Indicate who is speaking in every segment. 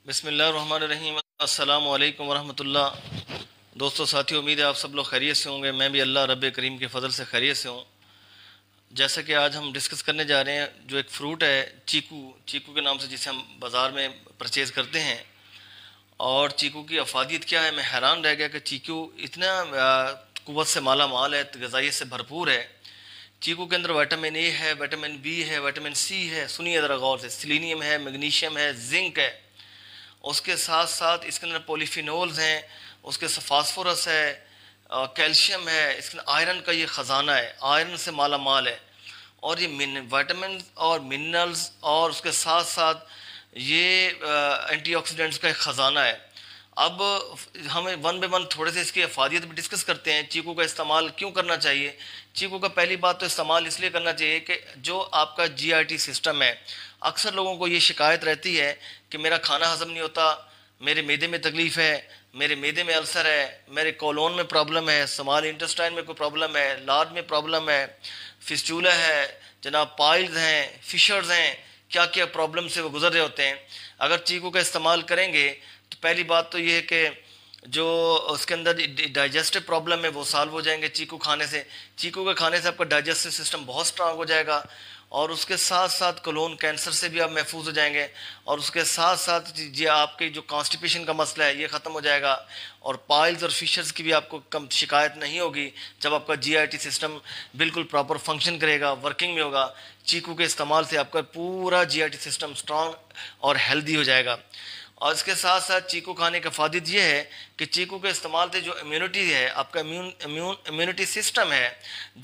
Speaker 1: بسم اللہ الرحمن الرحیم۔ السلام علیکم ورحمۃ اللہ۔ دوستو ساتھیو، امید ہے آپ سب لوگ خیریت سے ہوں گے۔ میں بھی اللہ رب کریم کے فضل سے خیریت سے ہوں۔ جیسا کہ آج ہم ڈسکس کرنے جا رہے ہیں، جو ایک فروٹ ہے چیکو کے نام سے، جسے ہم بازار میں پرچیز کرتے ہیں۔ اور چیکو کی افادیت کیا ہے، میں حیران رہ گیا کہ چیکو اتنا قوت سے مالا مال ہے، غذائیت سے بھرپور ہے۔ چیکو کے اندر وائٹامن اے ہے، وائٹامن بی ہے، وائٹامن سی ہے، سنیے ذرا غور سے، سیلینیم ہے، میگنیشیم ہے، زنک ہے۔ اس کے ساتھ ساتھ اس کے اندر پولیفینولز ہیں، اس کے فاسفورس ہے، کیلشیم ہے، اس کے اندر آئرن کا یہ خزانہ ہے، آئرن سے مالا مال ہے۔ اور یہ وائٹامنز اور منرلز، اور اس کے ساتھ ساتھ یہ اینٹی آکسیڈنٹس کا ایک خزانہ ہے۔ اب ہمیں ون بائی ون تھوڑے سے اس کی افادیت بھی ڈسکس کرتے ہیں۔ چیکو کا استعمال کیوں کرنا چاہیے؟ چیکو کا پہلی بات تو استعمال اس لیے کرنا چاہیے کہ جو آپ کا جی آئی ٹی سسٹم ہے، اکثر لوگوں کو یہ شکایت رہتی ہے کہ میرا کھانا ہضم نہیں ہوتا، میرے معدے میں تکلیف ہے، میرے معدے میں السر ہے، میرے کولون میں پرابلم ہے، سمال انٹسٹائن میں کوئی پرابلم ہے، لارج میں پرابلم ہے، فسچولا ہے جناب، پائلز ہیں، فشرز ہیں، کیا کیا پرابلم سے وہ گزر رہے ہوتے ہیں۔ اگر چیکو کا استعمال کریں گے تو پہلی بات تو یہ ہے کہ جو اس کے اندر ڈائجسٹو پرابلم ہے وہ سالو ہو جائیں گے چیکو کھانے سے۔ چیکو کے کھانے سے آپ کا ڈائجسٹو سسٹم بہت سٹرانگ ہو جائے گا، اور اس کے ساتھ ساتھ کولون کینسر سے بھی آپ محفوظ ہو جائیں گے، اور اس کے ساتھ ساتھ یہ آپ کے جو کانسٹیپیشن کا مسئلہ ہے یہ ختم ہو جائے گا، اور پائلز اور فشرز کی بھی آپ کو کم شکایت نہیں ہوگی جب آپ کا جی آئی ٹی سسٹم بالکل پراپر فنکشن کرے گا، ورکنگ میں ہوگا۔ چیکو کے استعمال سے آپ کا پورا جی آئی ٹی سسٹم سٹرانگ اور ہیلدی ہو جائے گا۔ اور اس کے ساتھ ساتھ چیکو کھانے کا فائدہ یہ ہے کہ چیکو کے استعمال سے جو امیونٹی ہے، آپ کا امیونٹی سسٹم ہے،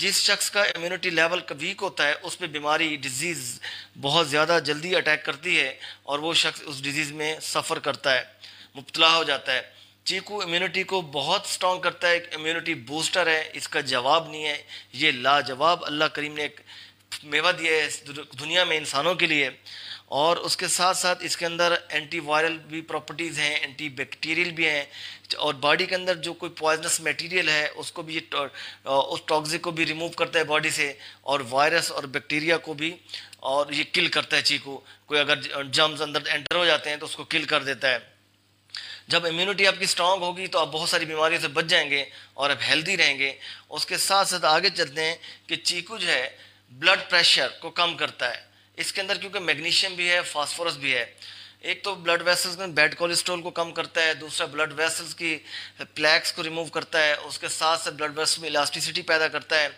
Speaker 1: جس شخص کا امیونٹی لیول ویک ہوتا ہے اس پہ بیماری ڈیزیز بہت زیادہ جلدی اٹیک کرتی ہے، اور وہ شخص اس ڈیزیز میں سفر کرتا ہے، مبتلا ہو جاتا ہے۔ چیکو امیونٹی کو بہت سٹرانگ کرتا ہے، ایک امیونٹی بوسٹر ہے، اس کا جواب نہیں ہے، یہ لاجواب اللہ کریم نے ایک میوہ دیا ہے اس دنیا میں انسانوں کے لیے۔ اور اس کے ساتھ ساتھ اس کے اندر اینٹی وائرل بھی پراپرٹیز ہیں، اینٹی بیکٹیریل بھی ہیں، اور باڈی کے اندر جو کوئی پوائزنس میٹیریل ہے اس کو بھی یہ اس ٹاکسک کو بھی ریموو کرتا ہے باڈی سے، اور وائرس اور بیکٹیریا کو بھی، اور یہ کل کرتا ہے چیکو۔ کوئی اگر جرمز اندر انٹر ہو جاتے ہیں تو اس کو کل کر دیتا ہے۔ جب امیونٹی آپ کی سٹرانگ ہوگی تو آپ بہت ساری بیماریوں سے بچ جائیں گے اور آپ ہیلدی رہیں گے۔ اس کے ساتھ ساتھ آگے چلتے ہیں کہ چیکو جو ہے بلڈ پریشر کو کم کرتا ہے۔ اس کے اندر کیونکہ میگنیشیم بھی ہے، فاسفورس بھی ہے، ایک تو بلڈ ویسلز میں بیڈ کولیسٹرول کو کم کرتا ہے، دوسرا بلڈ ویسلز کی پلیکس کو ریموو کرتا ہے، اس کے ساتھ ساتھ بلڈ ویسل میں الاسٹیسٹی پیدا کرتا ہے،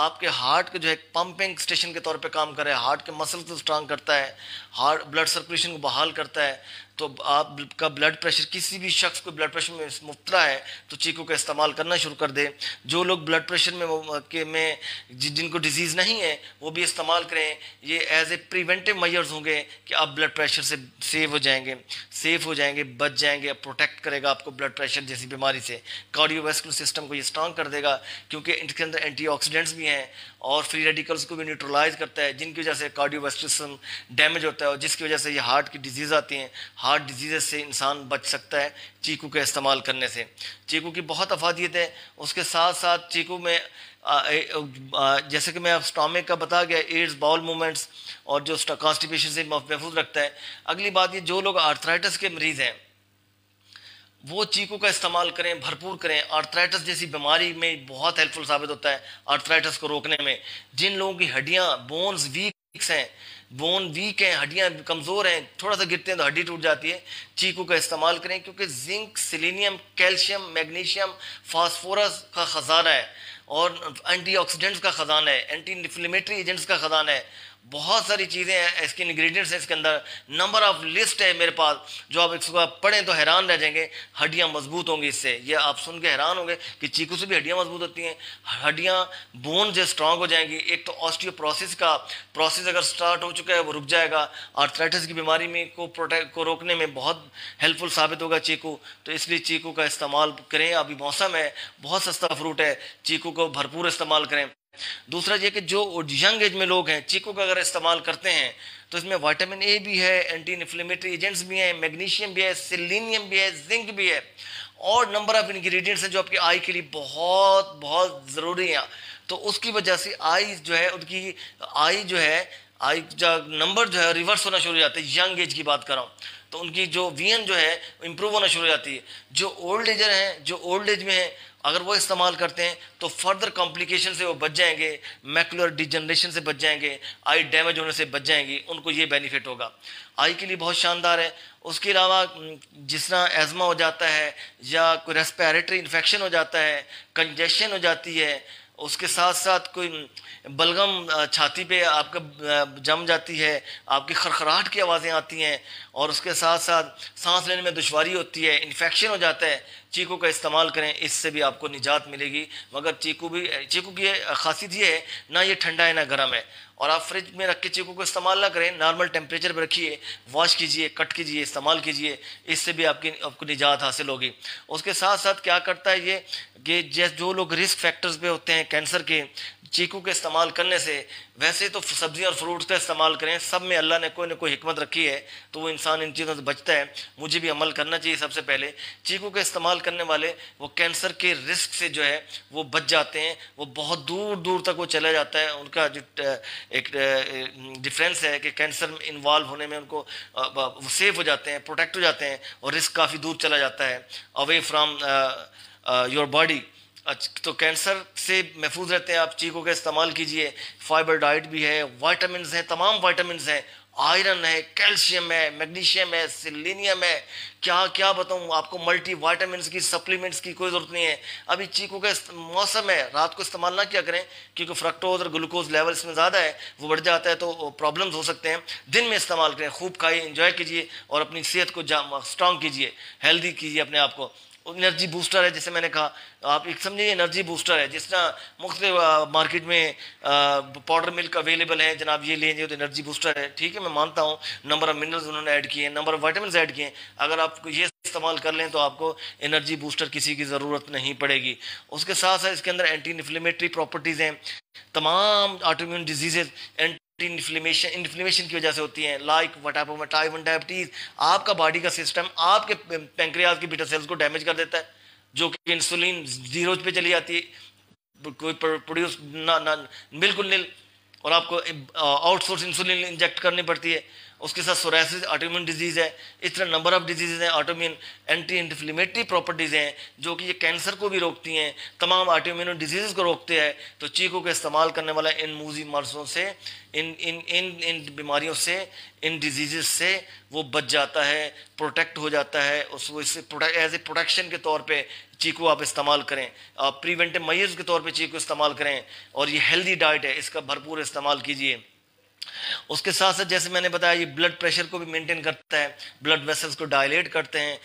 Speaker 1: آپ کے ہارٹ کے جو ہے پمپنگ اسٹیشن کے طور پہ کام کرے، ہارٹ کے مسل کو سٹرانگ کرتا ہے، ہارٹ بلڈ سرکولیشن کو بحال کرتا ہے۔ تو آپ کا بلڈ پریشر، کسی بھی شخص کو بلڈ پریشر میں مبتلا ہے تو چیکو کا استعمال کرنا شروع کر دے۔ جو لوگ بلڈ پریشر میں جن کو ڈیزیز نہیں ہے وہ بھی استعمال کریں، یہ ایز اے پریونٹیو میئرز ہوں گے کہ آپ بلڈ پریشر سے سیف ہو جائیں گے، بچ جائیں گے، پروٹیکٹ کرے گا آپ کو بلڈ پریشر جیسی بیماری سے۔ کارڈیو ویسکولر سسٹم کو یہ سٹرانگ کر دے گا، کیونکہ ان کے اندر اینٹی آکسیڈنٹس بھی ہیں، اور فری ریڈیکلز کو بھی نیوٹرلائز کرتا ہے، جن کی وجہ سے کارڈیو ویسکولر سسٹم ڈیمیج ہوتا ہے، اور جس کی وجہ سے یہ ہارٹ کی ڈیزیز آتی ہیں۔ ہارٹ ڈیزیز سے انسان بچ سکتا ہے چیکو کے استعمال کرنے سے۔ چیکو کی بہت افادیت ہے۔ اس کے ساتھ ساتھ چیکو میں جیسے کہ میں اب اسٹامک کا بتا گیا، ایڈز، باؤل موومنٹس، اور جو کانسٹیپیشن سے محفوظ رکھتا ہے۔ اگلی بات یہ، جو لوگ آرتھرائٹس کے مریض ہیں وہ چیکو کا استعمال کریں، بھرپور کریں۔ آرتھرائٹس جیسی بیماری میں بہت ہیلپ فل ثابت ہوتا ہے آرتھرائٹس کو روکنے میں۔ جن لوگوں کی ہڈیاں بونز ویک ہیں، ہڈیاں کمزور ہیں، تھوڑا سا گرتے ہیں تو ہڈی ٹوٹ جاتی ہے، چیکو کا استعمال کریں، کیونکہ zinc, selenium, calcium, magnesium, phosphorus کا خزانہ ہے، اور اینٹی آکسیڈنٹس کا خزانہ ہے، اینٹی انفلیمیٹری ایجنٹس کا خزانہ ہے، بہت ساری چیزیں ہیں، اس کے انگریڈینٹس ہیں، اس کے اندر نمبر آف لسٹ ہے میرے پاس، جو آپ اس کو پڑھیں تو حیران رہ جائیں گے۔ ہڈیاں مضبوط ہوں گی اس سے، یہ آپ سن کے حیران ہوں گے کہ چیکو سے بھی ہڈیاں مضبوط ہوتی ہیں، ہڈیاں بون جو سٹرانگ ہو جائیں گی۔ ایک تو آسٹیوپروسس کا پروسیس اگر سٹارٹ ہو چکا ہے وہ رک جائے گا، آرتھرائٹس کی بیماری میں کو روکنے میں بہت ہیلپ فل ثابت ہوگا چیکو۔ تو اس لیے چیکو کا استعمال کریں، ابھی موسم ہے، بہت سستا فروٹ ہے، چیکو کو بھرپور استعمال کریں۔ دوسرا یہ کہ جو ینگ ایج میں لوگ ہیں، چیکو کا اگر استعمال کرتے ہیں تو اس میں وائٹامن اے بھی ہے، اینٹی انفلیمیٹری ایجنٹس بھی ہیں، میگنیشیم بھی ہے، سیلینیم بھی ہے، زنک بھی ہے، اور نمبر آف انگریڈینٹس ہیں جو آپ کی آئی کے لیے بہت بہت ضروری ہیں۔ تو اس کی وجہ سے آئی جو ہے آئی کا نمبر جو ہے ریورس ہونا شروع ہو جاتا ہے. ینگ ایج کی بات کر رہا ہوں تو ان کی جو وی این جو ہے امپروو ہونا شروع ہو جاتی ہے. جو اولڈ ایجر ہیں، جو اولڈ ایج میں ہیں، اگر وہ استعمال کرتے ہیں تو فردر کمپلیکیشن سے وہ بچ جائیں گے، میکولر ڈیجنریشن سے بچ جائیں گے، آئی ڈیمیج ہونے سے بچ جائیں گی. ان کو یہ بینیفٹ ہوگا، آئی کے لیے بہت شاندار ہے. اس کے علاوہ جس طرح ایزما ہو جاتا ہے یا کوئی ریسپیریٹری انفیکشن ہو جاتا ہے، کنجیشن ہو جاتی ہے، اس کے ساتھ ساتھ کوئی بلغم چھاتی پہ آپ کا جم جاتی ہے، آپ کی خرخراہٹ کی آوازیں آتی ہیں، اور اس کے ساتھ ساتھ سانس لینے میں دشواری ہوتی ہے، انفیکشن ہو جاتا ہے، چیکو کا استعمال کریں، اس سے بھی آپ کو نجات ملے گی. مگر چیکو کی خاصیت یہ ہے نہ یہ ٹھنڈا ہے نہ گرم ہے، اور آپ فریج میں رکھ کے چیکو کو استعمال نہ کریں، نارمل ٹیمپریچر پہ رکھیے، واش کیجئے، کٹ کیجئے، استعمال کیجئے، اس سے بھی آپ کو نجات حاصل ہوگی. اس کے ساتھ ساتھ کیا کرتا ہے یہ کہ جو لوگ رسک فیکٹرز پہ ہوتے ہیں کینسر کے، چیکو کے استعمال کرنے سے، ویسے تو سبزیاں اور فروٹس کا استعمال کریں، سب میں اللہ نے کوئی نہ کوئی حکمت رکھی ہے تو وہ انسان ان چیزوں سے بچتا ہے. مجھے بھی عمل کرنا چاہیے. سب سے پہلے چیکو کا استعمال کرنے والے وہ کینسر کے رسک سے جو ہے وہ بچ جاتے ہیں، وہ بہت دور دور تک وہ چلا جاتا ہے. ان کا جو ایک ڈفرینس ہے کہ کینسر میں انوالو ہونے میں ان کو سیف ہو جاتے ہیں، پروٹیکٹ ہو جاتے ہیں، اور رسک کافی دور چلا جاتا ہے اوے فرام یور باڈی. تو کینسر سے محفوظ رہتے ہیں. آپ چیکو کا استعمال کیجئے. فائبر ڈائٹ بھی ہے، وائٹامنز ہیں، تمام وائٹامنز ہیں، آئرن ہے، کیلشیم ہے، میگنیشیم ہے، سیلینیم ہے، کیا بتاؤں آپ کو. ملٹی وائٹامنز کی سپلیمنٹس کی کوئی ضرورت نہیں ہے. ابھی چیکو کا موسم ہے، رات کو استعمال نہ کیا کریں کیونکہ فرکٹوز اور گلوکوز لیول اس میں زیادہ ہے، وہ بڑھ جاتا ہے تو پرابلمز ہو سکتے ہیں. دن میں استعمال کریں، خوب کھائیے، انجوائے کیجئے، اور اپنی صحت کو اسٹرانگ کیجئے، ہیلدی کیجئے اپنے آپ کو. انرجی بوسٹر ہے، جیسے میں نے کہا، آپ ایک سمجھیے انرجی بوسٹر ہے. جس طرح مختلف مارکیٹ میں پاؤڈر ملک اویلیبل ہیں، جناب یہ لیں گے تو انرجی بوسٹر ہے، ٹھیک ہے، میں مانتا ہوں نمبر آف منرلز انہوں نے ایڈ کیے ہیں، نمبر آف وائٹامنز ایڈ کیے ہیں. اگر آپ کو یہ استعمال کر لیں تو آپ کو انرجی بوسٹر کسی کی ضرورت نہیں پڑے گی. اس کے ساتھ ساتھ اس کے اندر اینٹی انفلیمیٹری پراپرٹیز ہیں. تمام آٹو امیون ڈیزیزز انفلیمیشن کی وجہ سے ہوتی ہیں، لائک ٹائپ 1 ڈائبٹیز. آپ کا باڈی کا سسٹم آپ کے پینکریاز کی بیٹا سیلز کو ڈیمیج کر دیتا ہے، جو کہ انسولین زیروز پہ چلی جاتی ہے، کوئی پروڈیوس بالکل نل، اور آپ کو آؤٹ سورس انسولین انجیکٹ کرنی پڑتی ہے. اس کے ساتھ سورائسس آٹو امیون ڈیزیز ہے. اس طرح نمبر آف ڈیزیز ہیں autoimmune. Anti inflammatory properties ہیں جو کہ یہ کینسر کو بھی روکتی ہیں، تمام آٹو امیون ڈیزیز کو روکتے ہیں. تو چیکو کا استعمال کرنے والا ان موذی مرضوں سے، ان بیماریوں سے، ان ڈیزیزز سے وہ بچ جاتا ہے، پروٹیکٹ ہو جاتا ہے. اس سے ایز اے پروٹیکشن کے طور پہ چیکو آپ استعمال کریں، آپ پریونٹیو میئرز کے طور پہ چیکو استعمال کریں. اور یہ ہیلدی ڈائٹ ہے، اس کا بھرپور استعمال کیجیے. اس کے ساتھ ساتھ جیسے میں نے بتایا یہ بلڈ پریشر کو بھی مینٹین کرتا ہے، بلڈ ویسلز کو ڈائلیٹ کرتے ہیں،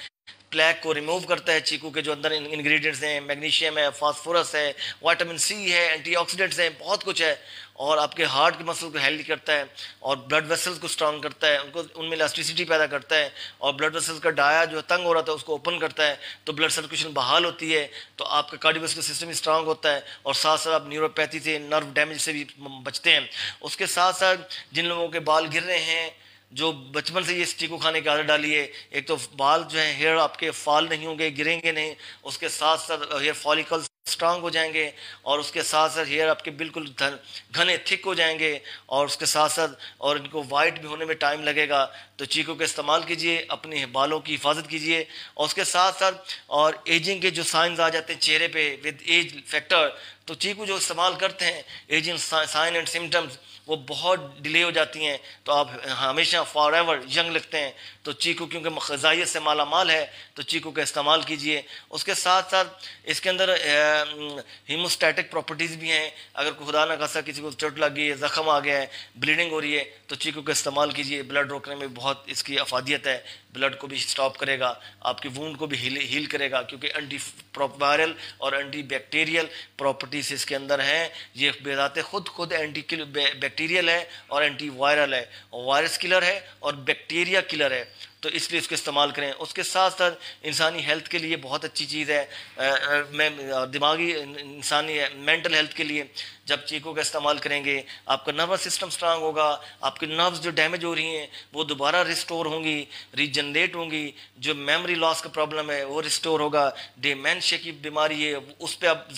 Speaker 1: پلیک کو ریموو کرتا ہے. چیکو کے جو اندر انگریڈینٹس ہیں، میگنیشیم ہے، فاسفورس ہے، وائٹامن سی ہے، اینٹی آکسیڈنٹس ہیں، بہت کچھ ہے. اور آپ کے ہارٹ کے مسل کو ہیلدی کرتا ہے، اور بلڈ ویسلز کو اسٹرانگ کرتا ہے، ان میں الاسٹیسٹی پیدا کرتا ہے، اور بلڈ ویسلز کا ڈایا جو تنگ ہو رہا تھا اس کو اوپن کرتا ہے، تو بلڈ سرکولیشن بحال ہوتی ہے، تو آپ کا کارڈیوواسکولر سسٹم اسٹرانگ ہوتا ہے، اور ساتھ ساتھ آپ نیوروپیتھی سے، نرو ڈیمیج سے بھی بچتے ہیں. اس کے ساتھ ساتھ جن لوگوں کے بال گر رہے ہیں، جو بچپن سے یہ چیکو کھانے کی عادت ڈالی ہے، ایک تو بال جو ہے ہیئر آپ کے فال نہیں ہوں گے، گریں گے نہیں. اس کے ساتھ ساتھ ہیئر فالیکلز اسٹرانگ ہو جائیں گے، اور اس کے ساتھ ساتھ ہیئر آپ کے بالکل گھنے تھک ہو جائیں گے، اور اس کے ساتھ ساتھ اور ان کو وائٹ بھی ہونے میں ٹائم لگے گا. تو چیکو کا استعمال کیجئے، اپنے بالوں کی حفاظت کیجئے. اور اس کے ساتھ ساتھ اور ایجنگ کے جو سائنز آ جاتے ہیں چہرے پہ ود ایج فیکٹر، تو چیکو جو استعمال کرتے ہیں ایجنگ سائن اینڈ سمٹمز وہ بہت ڈیلے ہو جاتی ہیں، تو آپ ہمیشہ فار ایور ینگ لگتے ہیں. تو چیکو کیونکہ غذائیت سے مالا مال ہے تو چیکو کا استعمال کیجئے. اس کے ساتھ ساتھ اس کے اندر ہیموسٹیٹک پراپرٹیز بھی ہیں. اگر خدا نہ خاصا کسی کو چوٹ لگ گئی ہے، زخم آ گیا ہے، بلیڈنگ ہو رہی ہے، تو چیکو کا استعمال کیجئے. بلڈ روکنے میں بہت اس کی افادیت ہے، بلڈ کو بھی سٹاپ کرے گا، آپ کی وونڈ کو بھی ہیل کرے گا، کیونکہ اینٹی وائرل اور اینٹی بیکٹیریل پراپرٹیز اس کے اندر ہیں. یہ بذات خود اینٹی بیکٹیریل ہے اور اینٹی وائرل ہے، وائرس کلر ہے اور بیکٹیریا کلر ہے، تو اس لیے اس کو استعمال کریں. اس کے ساتھ ساتھ انسانی ہیلتھ کے لیے بہت اچھی چیز ہے، میں دماغی انسانی مینٹل ہیلتھ کے لیے جب چیکو کا استعمال کریں گے آپ کا نروس سسٹم سٹرانگ ہوگا، آپ کے نروز جو ڈیمیج ہو رہی ہیں وہ دوبارہ ریسٹور ہوں گی، ریجنریٹ ہوں گی، جو میموری لاس کا پرابلم ہے وہ ریسٹور ہوگا، ڈیمینشیا کی بیماری ہے اس پہ آپ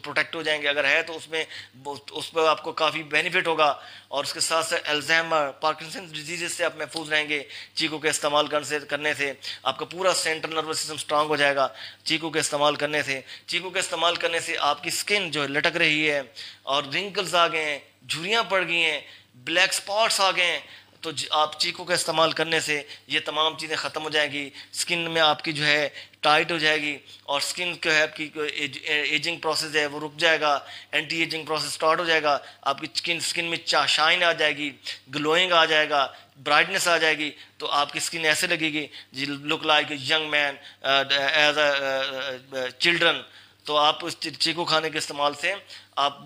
Speaker 1: پروٹیکٹ ہو جائیں گے اگر ہے تو اس پہ آپ کو کافی بینیفٹ ہوگا، اور اس کے ساتھ ساتھ الزائمر پارکنسن ڈیزیز سے آپ محفوظ رہیں گے چیکو کے استعمال کرنے سے آپ کا پورا سینٹرل نروس سسٹم سٹرانگ ہو جائے گا چیکو کے استعمال کرنے سے۔ چیکو کے استعمال کرنے سے آپ کی سکن جو لٹک رہی ہے اور رنکلز آ گئے ہیں، جھریاں پڑ گئی ہیں، بلیک سپاٹس آ گئے ہیں، تو آپ چیکو کا استعمال کرنے سے یہ تمام چیزیں ختم ہو جائیں گی، سکن میں آپ کی جو ہے ٹائٹ ہو جائے گی، اور سکن جو ہے آپ کی ایجنگ پروسیس ہے وہ رک جائے گا، اینٹی ایجنگ پروسیس سٹارٹ ہو جائے گا، آپ کی سکن میں شائن آ جائے گی، گلوئنگ آ جائے گا، برائٹنس آ جائے گی، تو آپ کی سکن ایسے لگے گی جی look like young men as a children. تو آپ اس چیکو کھانے کے استعمال سے آپ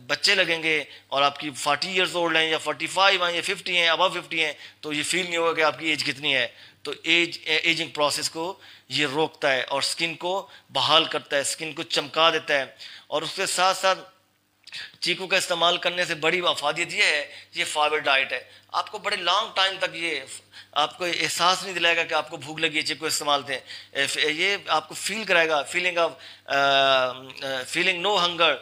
Speaker 1: بچے لگیں گے، اور آپ کی 40 ایئرز اولڈ ہیں یا 45 ہیں یا 50 ہیں، ابو 50 ہیں، تو یہ فیل نہیں ہوگا کہ آپ کی ایج کتنی ہے۔ تو ایجنگ پروسیس کو یہ روکتا ہے اور سکن کو بحال کرتا ہے، سکن کو چمکا دیتا ہے، اور اس کے ساتھ ساتھ چیکو کا استعمال کرنے سے بڑی افادیت یہ ہے، یہ فائبر ڈائٹ ہے، آپ کو بڑے لانگ ٹائم تک یہ آپ کو احساس نہیں دلائے گا کہ آپ کو بھوک لگی ہے چیکو استعمال سے، یہ آپ کو فیل کرائے گا feeling no hunger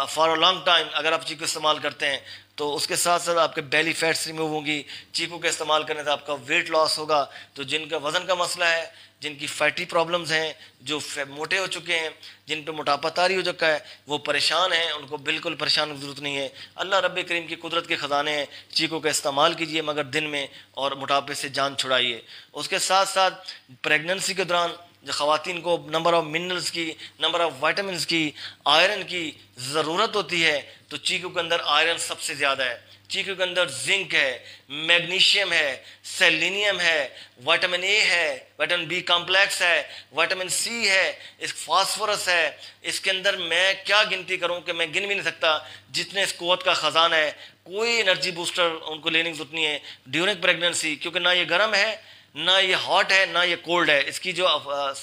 Speaker 1: for a long time اگر آپ چیکو استعمال کرتے ہیں۔ تو اس کے ساتھ ساتھ آپ کے بیلی فیٹس ریموو ہوں گی، چیکو کے استعمال کرنے سے آپ کا ویٹ لاس ہوگا، تو جن کا وزن کا مسئلہ ہے، جن کی فیٹی پرابلمز ہیں، جو موٹے ہو چکے ہیں، جن پہ موٹاپا طاری ہو چکا ہے، وہ پریشان ہیں، ان کو بالکل پریشان کی ضرورت نہیں ہے، اللہ رب کریم کی قدرت کے خزانے ہیں، چیکو کا استعمال کیجئے مگر دن میں، اور موٹاپے سے جان چھڑائیے۔ اس کے ساتھ ساتھ پریگننسی کے دوران جو خواتین کو نمبر آف منرلز کی، نمبر آف وائٹامنز کی، آئرن کی ضرورت ہوتی ہے، تو چیکو کے اندر آئرن سب سے زیادہ ہے، چیکو کے اندر زنک ہے، میگنیشیم ہے، سیلینیم ہے، وائٹامن اے ہے، وائٹامن بی کمپلیکس ہے، وائٹامن سی ہے، اس فاسفورس ہے، اس کے اندر میں کیا گنتی کروں کہ میں گن بھی نہیں سکتا جتنے اس قوت کا خزانہ ہے۔ کوئی انرجی بوسٹر ان کو لینے کی ضرورت نہیں ہے ڈیورنگ پریگننسی، کیونکہ نہ یہ گرم ہے، نہ یہ ہاٹ ہے، نہ یہ کولڈ ہے، اس کی جو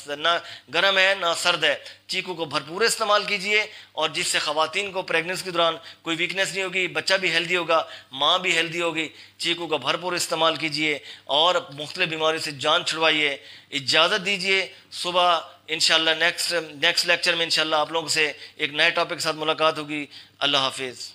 Speaker 1: نہ گرم ہے نہ سرد ہے۔ چیکو کو بھرپور استعمال کیجئے، اور جس سے خواتین کو پریگننسی کے دوران کوئی ویکنیس نہیں ہوگی، بچہ بھی ہیلدی ہوگا، ماں بھی ہیلدی ہوگی۔ چیکو کا بھرپور استعمال کیجئے اور مختلف بیماریوں سے جان چھڑوائیے۔ اجازت دیجئے، صبح انشاءاللہ نیکسٹ لیکچر میں انشاءاللہ آپ لوگوں سے ایک نئے ٹاپک کے ساتھ ملاقات ہوگی۔ اللہ حافظ۔